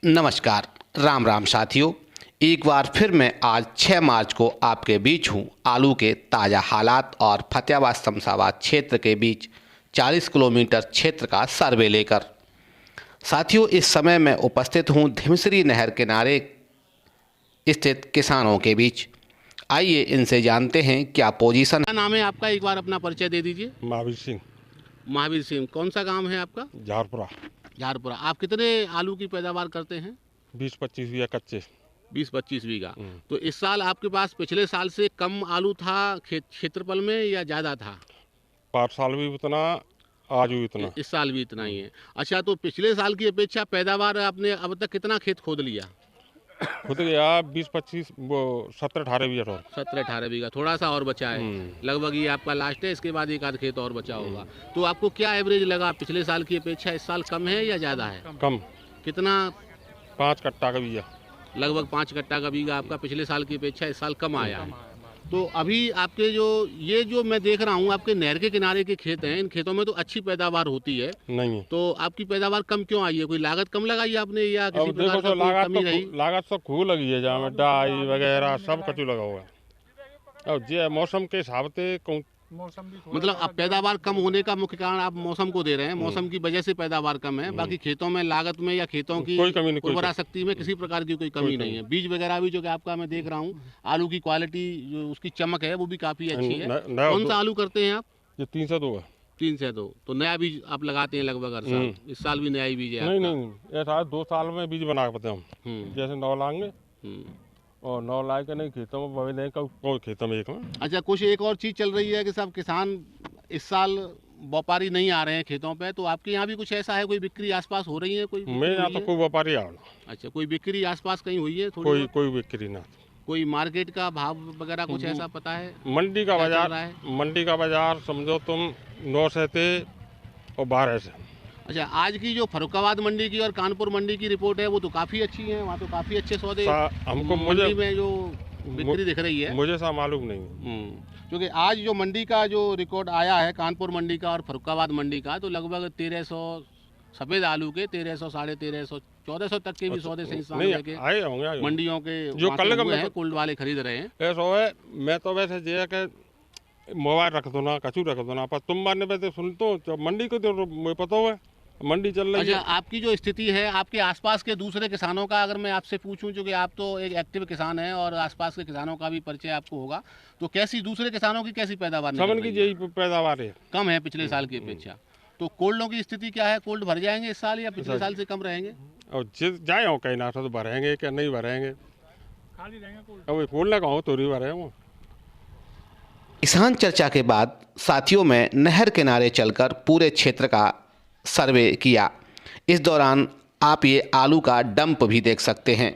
नमस्कार, राम राम साथियों। एक बार फिर मैं आज 6 मार्च को आपके बीच हूँ आलू के ताज़ा हालात और फतेहाबाद शमशाबाद क्षेत्र के बीच 40 किलोमीटर क्षेत्र का सर्वे लेकर। साथियों, इस समय मैं उपस्थित हूँ धिमसरी नहर किनारे स्थित किसानों के बीच। आइए इनसे जानते हैं क्या पोजीशन। क्या नाम है आपका, एक बार अपना परिचय दे दीजिए। महावीर सिंह। महावीर सिंह, कौन सा गांव है आपका? झारपुरा। झारपुरा। आप कितने आलू की पैदावार करते हैं? 20-25 बीघा कच्चे। 20-25 बीघा। तो इस साल आपके पास पिछले साल से कम आलू था क्षेत्रफल में या ज़्यादा था? 5 साल भी उतना, आज भी उतना। इस साल भी इतना ही है। अच्छा, तो पिछले साल की अपेक्षा पैदावार आपने अब तक कितना खेत खोद लिया? खुद गया 20-25 वो 17-18 बीघा और 17-18 बीघा, थोड़ा सा और बचा है। लगभग ये आपका लास्ट है, इसके बाद एक आध खेत और बचा होगा। तो आपको क्या एवरेज लगा, पिछले साल की अपेक्षा इस साल कम है या ज़्यादा है? कम। कितना? 5 कट्टा का बीघा। लगभग 5 कट्टा का बीघा आपका पिछले साल की अपेक्षा इस साल कम आया है। तो अभी आपके जो मैं देख रहा हूँ आपके नहर के किनारे के खेत हैं, इन खेतों में तो अच्छी पैदावार होती है। नहीं, तो आपकी पैदावार कम क्यों आई है? कोई लागत कम लगाई है आपने या किसी अब प्रकार देखो का तो कोई कमी रही? लागत तो खूब लगी है, जहाँ में डाई वगैरह सब कचू लगा हुआ है। अब जे मौसम के हिसाब से मतलब अब पैदावार कम होने का मुख्य कारण आप मौसम को दे रहे हैं, मौसम की वजह से पैदावार कम है। बाकी खेतों में लागत में या खेतों की कोई कमी नहीं, उर्वरा शक्ति में किसी प्रकार की कोई कमी नहीं है। बीज वगैरह भी जो कि आपका मैं देख रहा हूँ, आलू की क्वालिटी जो उसकी चमक है वो भी काफी अच्छी है। कौन सा आलू करते हैं आप? ये 302 है। 302। तो नया बीज आप लगाते हैं लगभग हर साल? इस साल भी नया ही बीज है? नहीं, ऐसा 2 साल में बीज बना पाते हम। जैसे 9 लाएंगे और 9 ला के नहीं खेतों में बवे नहीं, कोई खेतों में एक में। अच्छा, कुछ एक और चीज़ चल रही है कि सब किसान इस साल व्यापारी नहीं आ रहे हैं खेतों पे, तो आपके यहाँ भी कुछ ऐसा है? कोई बिक्री आसपास हो रही है? कोई मेरे यहाँ तो कोई व्यापारी आ रहा। अच्छा, कोई बिक्री आसपास कहीं हुई है? थोड़ी कोई बिक्री ना। कोई मार्केट का भाव वगैरह कुछ ऐसा पता है? मंडी का बाजार समझो तुम 9 से थे और 12 से। अच्छा, आज की जो फर्रुखाबाद मंडी की और कानपुर मंडी की रिपोर्ट है वो तो काफ़ी अच्छी है, वहाँ तो काफ़ी अच्छे सौदे हमको मंडी में जो बिक्री दिख रही है। मुझे सा मालूम नहीं, क्योंकि आज जो मंडी का जो रिकॉर्ड आया है कानपुर मंडी का और फर्रुखाबाद मंडी का, तो लगभग 1300 सफ़ेद आलू के 1300, 1350, 1400 तक के भी सौदे सही आए होंगे मंडियों के जो कल है, कोल्ड वाले खरीद रहे हैं। ऐसा है, मैं तो वैसे जे के मोबाइल रख दो ना, कचू रख दो ना, पर तुम मारने पे सुनते हो मंडी को तो मुझे पता है मंडी चल रही है। अच्छा, आपकी जो स्थिति है, आपके आसपास के दूसरे किसानों का अगर मैं आपसे पूछूं, क्योंकि आप तो एक एक्टिव किसान हैं और आसपास के किसानों का भी परिचय आपको होगा, तो कैसी दूसरे किसानों की कैसी पैदावार निकल रही है? यही पैदावार है, कम है पिछले साल की अपेक्षा। तो कोल्डों की स्थिति क्या है? कोल्ड भर जाएंगे इस साल या पिछले साल से कम रहेंगे? और जाए हो कहीं ना तो भरेंगे क्या नहीं भरेंगे, खाली रहेंगे कोल्ड लगा हो तो नहीं भरे वो। किसान चर्चा के बाद साथियों में नहर किनारे चलकर पूरे क्षेत्र का सर्वे किया। इस दौरान आप ये आलू का डंप भी देख सकते हैं,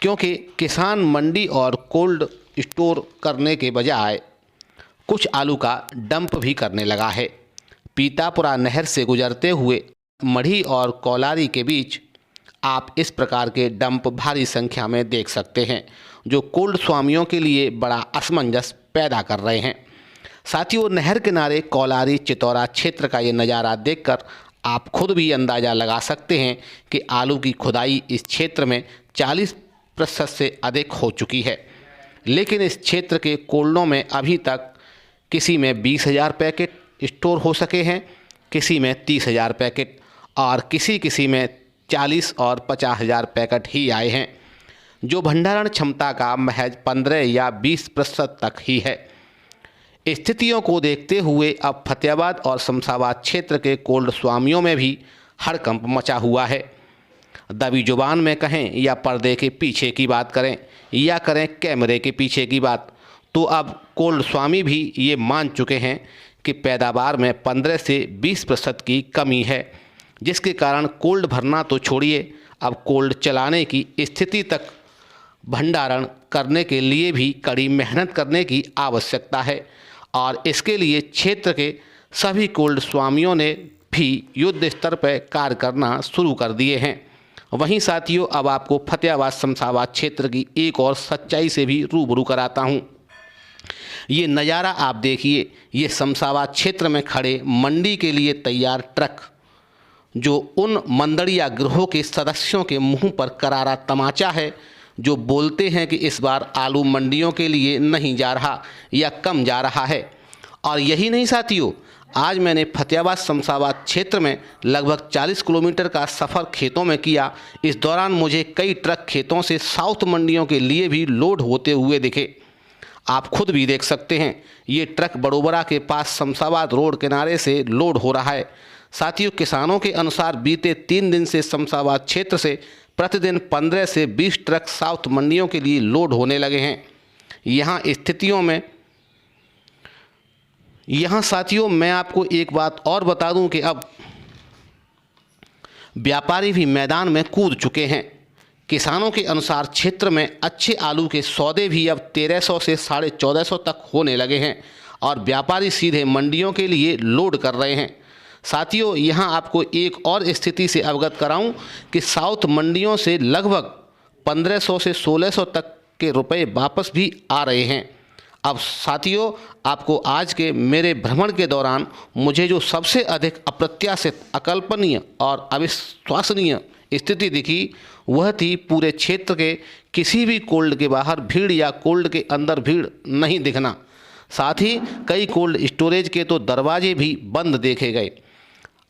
क्योंकि किसान मंडी और कोल्ड स्टोर करने के बजाय कुछ आलू का डंप भी करने लगा है। पीतापुरा नहर से गुजरते हुए मढ़ी और कौलारी के बीच आप इस प्रकार के डंप भारी संख्या में देख सकते हैं, जो कोल्ड स्वामियों के लिए बड़ा असमंजस पैदा कर रहे हैं। साथियों, नहर किनारे कौलारी चितौरा क्षेत्र का ये नज़ारा देखकर आप खुद भी अंदाज़ा लगा सकते हैं कि आलू की खुदाई इस क्षेत्र में 40% से अधिक हो चुकी है। लेकिन इस क्षेत्र के कोल्डों में अभी तक किसी में 20,000 पैकेट स्टोर हो सके हैं, किसी में 30,000 पैकेट और किसी में 40 और 50,000 पैकेट ही आए हैं, जो भंडारण क्षमता का महज 15 या 20% तक ही है। स्थितियों को देखते हुए अब फतेहाबाद और शमशाबाद क्षेत्र के कोल्ड स्वामियों में भी हड़कंप मचा हुआ है। दबी जुबान में कहें या पर्दे के पीछे की बात करें या करें कैमरे के पीछे की बात, तो अब कोल्ड स्वामी भी ये मान चुके हैं कि पैदावार में 15 से 20% की कमी है, जिसके कारण कोल्ड भरना तो छोड़िए, अब कोल्ड चलाने की स्थिति तक भंडारण करने के लिए भी कड़ी मेहनत करने की आवश्यकता है। और इसके लिए क्षेत्र के सभी कोल्ड स्वामियों ने भी युद्ध स्तर पर कार्य करना शुरू कर दिए हैं। वहीं साथियों, अब आपको फतेहाबाद शमशाबाद क्षेत्र की एक और सच्चाई से भी रूबरू कराता हूं। ये नज़ारा आप देखिए, ये शमशाबाद क्षेत्र में खड़े मंडी के लिए तैयार ट्रक, जो उन मंडलिया गृहों के सदस्यों के मुंह पर करारा तमाचा है जो बोलते हैं कि इस बार आलू मंडियों के लिए नहीं जा रहा या कम जा रहा है। और यही नहीं साथियों, आज मैंने फतेहाबाद शमशाबाद क्षेत्र में लगभग 40 किलोमीटर का सफ़र खेतों में किया। इस दौरान मुझे कई ट्रक खेतों से साउथ मंडियों के लिए भी लोड होते हुए दिखे। आप खुद भी देख सकते हैं, ये ट्रक बड़ोबरा के पास शमशाबाद रोड किनारे से लोड हो रहा है। साथियों, किसानों के अनुसार बीते 3 दिन से शमशाबाद क्षेत्र से प्रतिदिन 15 से 20 ट्रक साउथ मंडियों के लिए लोड होने लगे हैं। यहाँ साथियों मैं आपको एक बात और बता दूं कि अब व्यापारी भी मैदान में कूद चुके हैं। किसानों के अनुसार क्षेत्र में अच्छे आलू के सौदे भी अब 1300 से 1450 तक होने लगे हैं और व्यापारी सीधे मंडियों के लिए लोड कर रहे हैं। साथियों, यहाँ आपको एक और स्थिति से अवगत कराऊं कि साउथ मंडियों से लगभग 1500 से 1600 तक के रुपए वापस भी आ रहे हैं। अब साथियों, आपको आज के मेरे भ्रमण के दौरान मुझे जो सबसे अधिक अप्रत्याशित, अकल्पनीय और अविश्वसनीय स्थिति दिखी वह थी पूरे क्षेत्र के किसी भी कोल्ड के बाहर भीड़ या कोल्ड के अंदर भीड़ नहीं दिखना। साथ ही कई कोल्ड स्टोरेज के तो दरवाजे भी बंद देखे गए।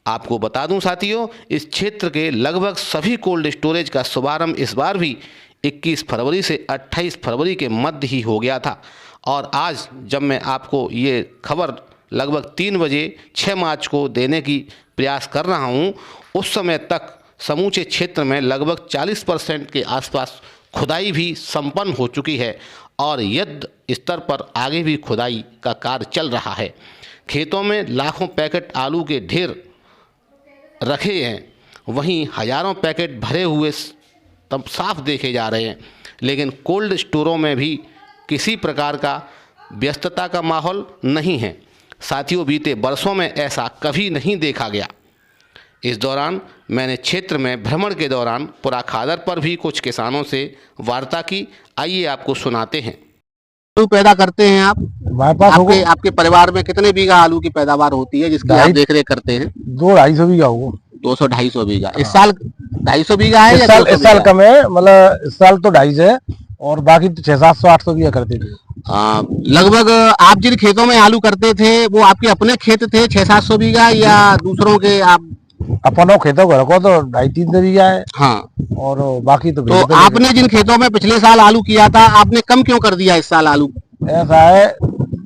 आपको बता दूं साथियों, इस क्षेत्र के लगभग सभी कोल्ड स्टोरेज का शुभारंभ इस बार भी 21 फरवरी से 28 फरवरी के मध्य ही हो गया था। और आज जब मैं आपको ये खबर लगभग 3 बजे 6 मार्च को देने की प्रयास कर रहा हूँ, उस समय तक समूचे क्षेत्र में लगभग 40% के आसपास खुदाई भी संपन्न हो चुकी है और युद्ध स्तर पर आगे भी खुदाई का कार्य चल रहा है। खेतों में लाखों पैकेट आलू के ढेर रखे हैं, वहीं हजारों पैकेट भरे हुए तब साफ देखे जा रहे हैं, लेकिन कोल्ड स्टोरों में भी किसी प्रकार का व्यस्तता का माहौल नहीं है। साथियों, बीते वर्षों में ऐसा कभी नहीं देखा गया। इस दौरान मैंने क्षेत्र में भ्रमण के दौरान पुरा खादर पर भी कुछ किसानों से वार्ता की। आइए आपको सुनाते हैं। आलू पैदा करते हैं आप? आपके परिवार में कितने बीघा आलू की पैदावार होती है जिसकी आप देख रेख करते हैं? 200-250 बीघा होगा। 200-250 बीघा। इस साल 250 बीघा है? इस साल कम है, मतलब इस साल तो 250 है और बाकी तो 600-700-800 बीघा करते थे। लगभग आप जिन खेतों में आलू करते थे वो आपके अपने खेत थे 600-700 बीघा या दूसरों के? आप अपनों खेतों को रखो तो 250-300 बीघा है। हाँ, और बाकी तो आपने जिन खेतों में पिछले साल आलू किया था, आपने कम क्यों कर दिया इस साल आलू? ऐसा है,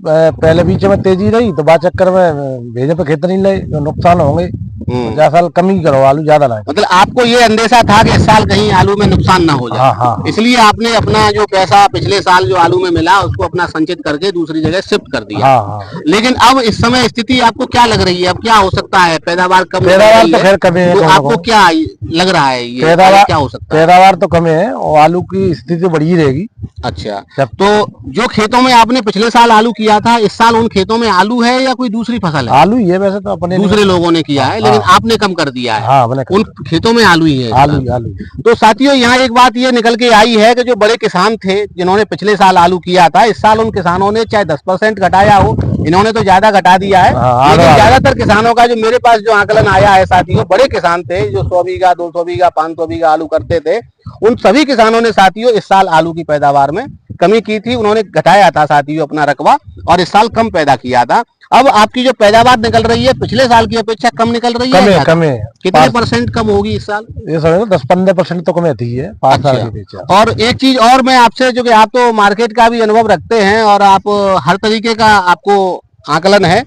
पहले बीच में तेजी रही तो बाद चक्कर में भेजे पे खेत नहीं लगे तो नुकसान होंगे। 50 साल कम ही करो, आलू ज्यादा लाए। मतलब आपको ये अंदेशा था कि इस साल कहीं आलू में नुकसान ना हो जाए। हाँ, हाँ। इसलिए आपने अपना जो पैसा पिछले साल जो आलू में मिला उसको अपना संचित करके दूसरी जगह शिफ्ट कर दिया। हाँ, हाँ। लेकिन अब इस समय स्थिति आपको क्या लग रही है? अब क्या हो सकता है? पैदावार कम, पैदावार तो खैर कम है, तो आपको क्या लग रहा है ये क्या हो सकता है? पैदावार तो कम है और आलू की स्थिति बढ़ी रहेगी। अच्छा, तो जो खेतों में आपने पिछले साल आलू किया था, इस साल उन खेतों में आलू है या कोई दूसरी फसल है? आलू ही है, वैसे तो अपने दूसरे लोगों ने किया है, लेकिन आपने कम कर दिया है। हाँ, उन खेतों में आलू ही है। आलू। तो साथियों, यहाँ एक बात ये निकल के आई है कि जो बड़े किसान थे जिन्होंने पिछले साल आलू किया था, इस साल उन किसानों ने चाहे 10% घटाया हो, इन्होंने तो ज्यादा घटा दिया है। लेकिन ज्यादातर किसानों का जो मेरे पास जो आकलन आया है साथियों, बड़े किसान थे जो 100 बीघा 200 बीघा 500 बीघा आलू करते थे, उन सभी किसानों ने साथियों इस साल आलू की पैदावार में कमी की थी। उन्होंने घटाया था साथियों अपना रकबा और इस साल कम पैदा किया था। अब आपकी जो पैदावार निकल रही है पिछले साल की अपेक्षा कम निकल रही है? कम है। कितने % कम होगी इस साल? ये समझ 10-15% तो कम आती है 5 साल के पीछे। और एक चीज और मैं आपसे, जो कि आप तो मार्केट का भी अनुभव रखते हैं और आप हर तरीके का आपको आकलन है,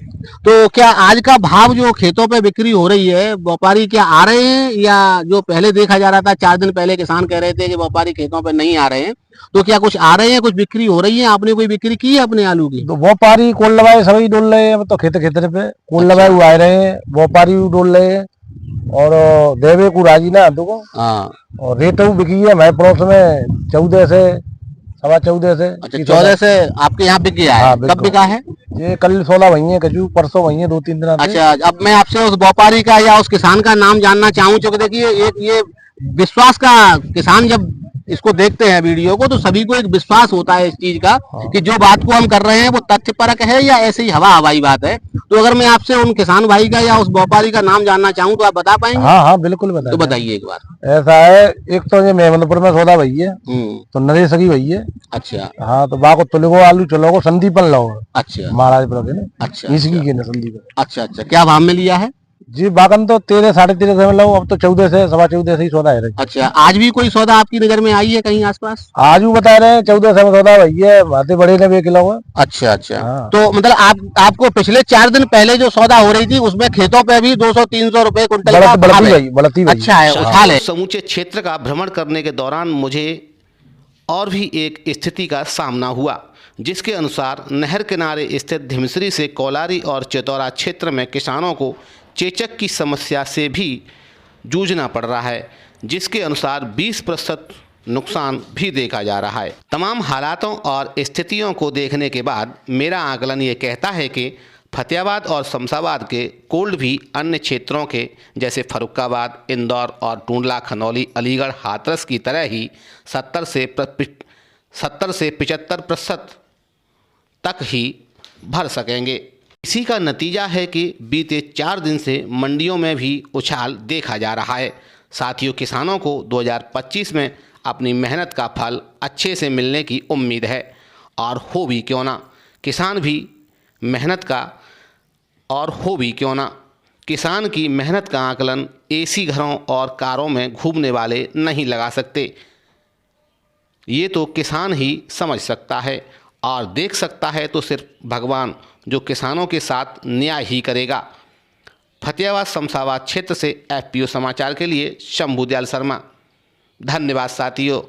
तो क्या आज का भाव जो खेतों पे बिक्री हो रही है, व्यापारी क्या आ रहे हैं या जो पहले देखा जा रहा था 4 दिन पहले किसान कह रहे थे कि व्यापारी खेतों पे नहीं आ रहे हैं, तो क्या कुछ आ रहे हैं, कुछ बिक्री हो रही है? आपने कोई बिक्री की है अपने आलू की? तो व्यापारी कोल लगाए सभी डोल रहे हैं, तो खेत पे कोल लगाए हुए आ रहे हैं, व्यापारी भी डोल रहे हैं और देवे को राजी ना देखो। हाँ, और रेट बिकी है हमारे पड़ोस में 14 से 14.25 से। अच्छा, 14 से आपके यहाँ बिक गया है? हाँ, कब बिका है ये? कल 16 वही है, कजू परसों वही है, 2-3 दिन। अच्छा, अब मैं आपसे उस व्यापारी का या उस किसान का नाम जानना चाहूँ, क्योंकि देखिए एक ये विश्वास का, किसान जब इसको देखते हैं वीडियो को तो सभी को एक विश्वास होता है इस चीज का कि जो बात को हम कर रहे हैं वो तथ्यपरक है या ऐसे ही हवा हवाई बात है। तो अगर मैं आपसे उन किसान भाई का या उस व्यापारी का नाम जानना चाहूँ तो आप बता पाएंगे? हाँ हाँ बिल्कुल बता तो दें। बताइए एक बार। ऐसा है, एक तो ये मेमनपुर में सौदा भई है, हम्म। तो नरेश की भई है। अच्छा हाँ, तो बाको तुलगो आलू चलो संदीपन लो अच्छा महाराजपुर के ना, अच्छा इसकी के ना संदीपन। अच्छा अच्छा, क्या भाव में लिया है? जी बागन तो 13 साढ़े 13 से लो, अब तो 14 से 14.25 से ही सौदा है। अच्छा, आज भी कोई सौदा आपकी नजर में आई है कहीं आसपास? आज भी बता रहे हैं 14 से सौदा भई है, भाते बड़े ने 1 किलो है। अच्छा अच्छा। हाँ। तो मतलब आपको पिछले 4 दिन पहले जो सौदा हो रही थी उसमें खेतों पे भी 200-300 रुपए कुंटल का भाव है। बढ़ती भई। अच्छा है, उछाल है। समूचे क्षेत्र का भ्रमण करने के दौरान मुझे और भी एक स्थिति का सामना हुआ, जिसके अनुसार नहर किनारे स्थित धिमसरी से कोलारी और चेतौरा क्षेत्र में किसानों को चेचक की समस्या से भी जूझना पड़ रहा है, जिसके अनुसार 20% नुकसान भी देखा जा रहा है। तमाम हालातों और स्थितियों को देखने के बाद मेरा आकलन ये कहता है कि फतेहाबाद और शमशाबाद के कोल्ड भी अन्य क्षेत्रों के जैसे फर्रुखाबाद, इंदौर और टूंडला, खनौली, अलीगढ़, हाथरस की तरह ही 70 से 75% तक ही भर सकेंगे। इसी का नतीजा है कि बीते 4 दिन से मंडियों में भी उछाल देखा जा रहा है। साथियों, किसानों को 2025 में अपनी मेहनत का फल अच्छे से मिलने की उम्मीद है, और हो भी क्यों ना, किसान की मेहनत का आकलन एसी घरों और कारों में घूमने वाले नहीं लगा सकते। ये तो किसान ही समझ सकता है, और देख सकता है तो सिर्फ भगवान, जो किसानों के साथ न्याय ही करेगा। फतेहाबाद शमशाबाद क्षेत्र से FPO समाचार के लिए शंभू दयाल शर्मा। धन्यवाद साथियों।